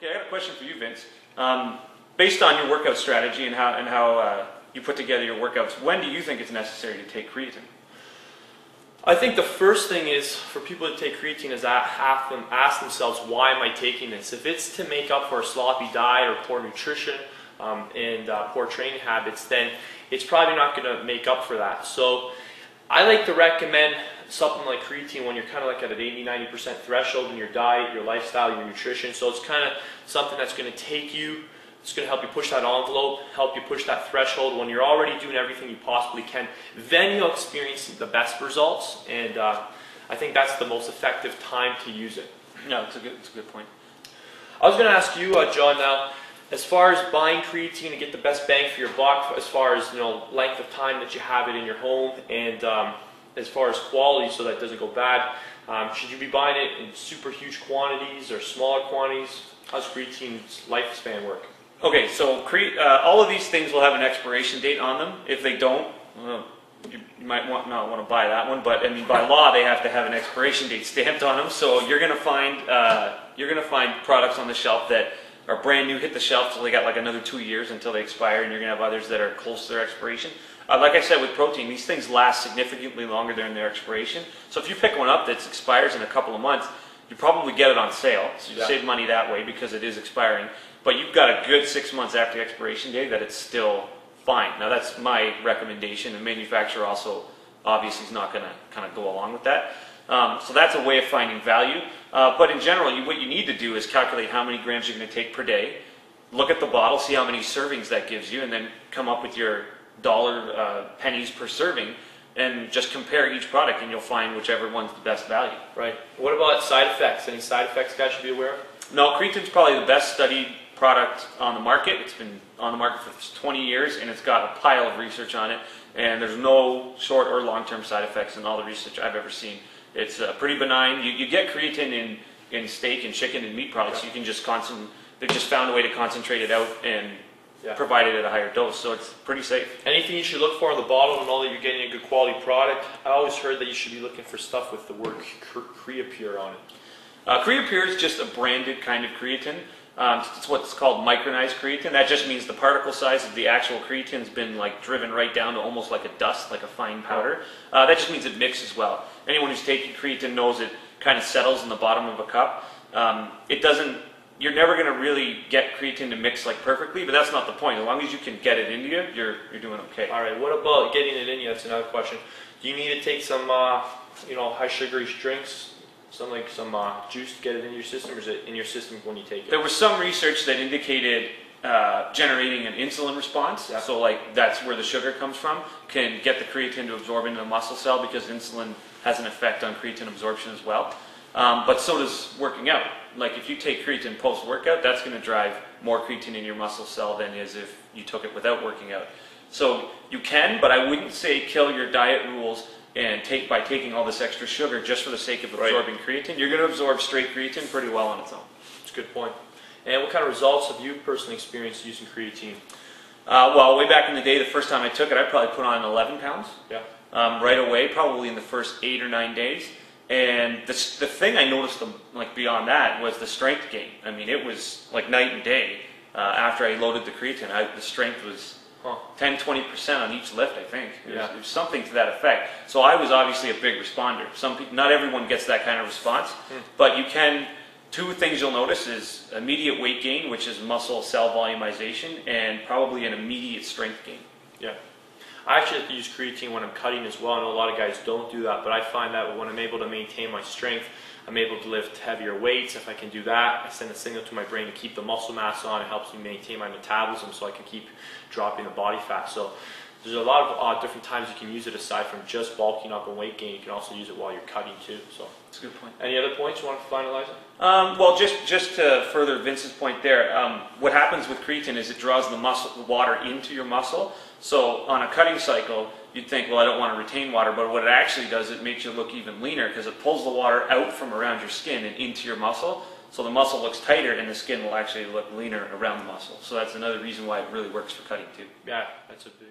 Okay, I got a question for you, Vince. Based on your workout strategy and how you put together your workouts, when do you think it's necessary to take creatine? I think the first thing is for people to take creatine is have them ask themselves, why am I taking this? If it's to make up for a sloppy diet or poor nutrition and poor training habits, then it's probably not going to make up for that. So I like to recommend something like creatine when you're kind of like at an 80-90% threshold in your diet, your lifestyle, your nutrition. So it's kind of something that's going to take you, it's going to help you push that envelope, help you push that threshold when you're already doing everything you possibly can. Then you'll experience the best results, and I think that's the most effective time to use it. No, it's a good point. I was going to ask you, John, now, as far as buying creatine to get the best bang for your buck, as far as length of time that you have it in your home, and as far as quality, so that it doesn't go bad, should you be buying it in super huge quantities or smaller quantities? How's creatine's lifespan work? Okay, so all of these things will have an expiration date on them. If they don't, you might not want to buy that one. But I mean, by law, they have to have an expiration date stamped on them. So you're going to find products on the shelf that are brand new, hit the shelf, so they got like another 2 years until they expire, and you're going to have others that are close to their expiration. Like I said with protein, these things last significantly longer than their expiration. So if you pick one up that expires in a couple of months, you probably get it on sale, so you save money that way because it is expiring. But you've got a good 6 months after the expiration date that it's still fine. Now that's my recommendation. The manufacturer also obviously is not going to kind of go along with that. So that's a way of finding value. But in general, what you need to do is calculate how many grams you're going to take per day, look at the bottle, see how many servings that gives you, and then come up with your pennies per serving, and just compare each product, and you'll find whichever one's the best value. Right. What about side effects? Any side effects guys should be aware of? No, creatine's probably the best studied product on the market. It's been on the market for 20 years, and it's got a pile of research on it, and there's no short or long-term side effects in all the research I've ever seen. It's pretty benign. You get creatine in steak and chicken and meat products. You can just they've just found a way to concentrate it out and provide it at a higher dose, so it's pretty safe. Anything you should look for on the bottle to know that you're getting a good quality product? I always heard that you should be looking for stuff with the word Creapure on it. Creapure is just a branded kind of creatine. It's what's called micronized creatine. That just means the particle size of the actual creatine has been driven right down to almost like a dust, like a fine powder. That just means it mixes well. Anyone who's taking creatine knows it kind of settles in the bottom of a cup. You're never going to really get creatine to mix perfectly, but that's not the point. As long as you can get it into you, you're doing okay. All right. What about getting it in you? That's another question. Do you need to take some high sugary drinks? Some juice to get it in your system, or is it in your system when you take it? There was some research that indicated generating an insulin response, so that's where the sugar comes from, can get the creatine to absorb into the muscle cell because insulin has an effect on creatine absorption as well. But so does working out. If you take creatine post-workout, that's going to drive more creatine in your muscle cell than is if you took it without working out. So you can, but I wouldn't say kill your diet rules and by taking all this extra sugar just for the sake of absorbing creatine. You're going to absorb straight creatine pretty well on its own. That's a good point. And what kind of results have you personally experienced using creatine? Well, way back in the day, the first time I took it, I probably put on 11 pounds. Yeah. Right away, probably in the first 8 or 9 days. And the thing I noticed beyond that was the strength gain. I mean, it was like night and day after I loaded the creatine. The strength was 10-20% on each lift, I think. It was something to that effect. So I was obviously a big responder. Not everyone gets that kind of response, but you can. Two things you'll notice is immediate weight gain, which is muscle cell volumization, and probably an immediate strength gain. Yeah. I actually have to use creatine when I'm cutting as well. I know a lot of guys don't do that, but I find that when I'm able to maintain my strength, I'm able to lift heavier weights. If I can do that, I send a signal to my brain to keep the muscle mass on. It helps me maintain my metabolism so I can keep dropping the body fat. So there's a lot of different times you can use it aside from just bulking up and weight gain. You can also use it while you're cutting too. So that's a good point. Any other points you want to finalize it? Well, just to further Vince's point there, what happens with creatine is it draws the water into your muscle. So on a cutting cycle, you'd think, well, I don't want to retain water, but what it actually does, it makes you look even leaner because it pulls the water out from around your skin and into your muscle. So the muscle looks tighter and the skin will actually look leaner around the muscle. So that's another reason why it really works for cutting too. Yeah, that's a big...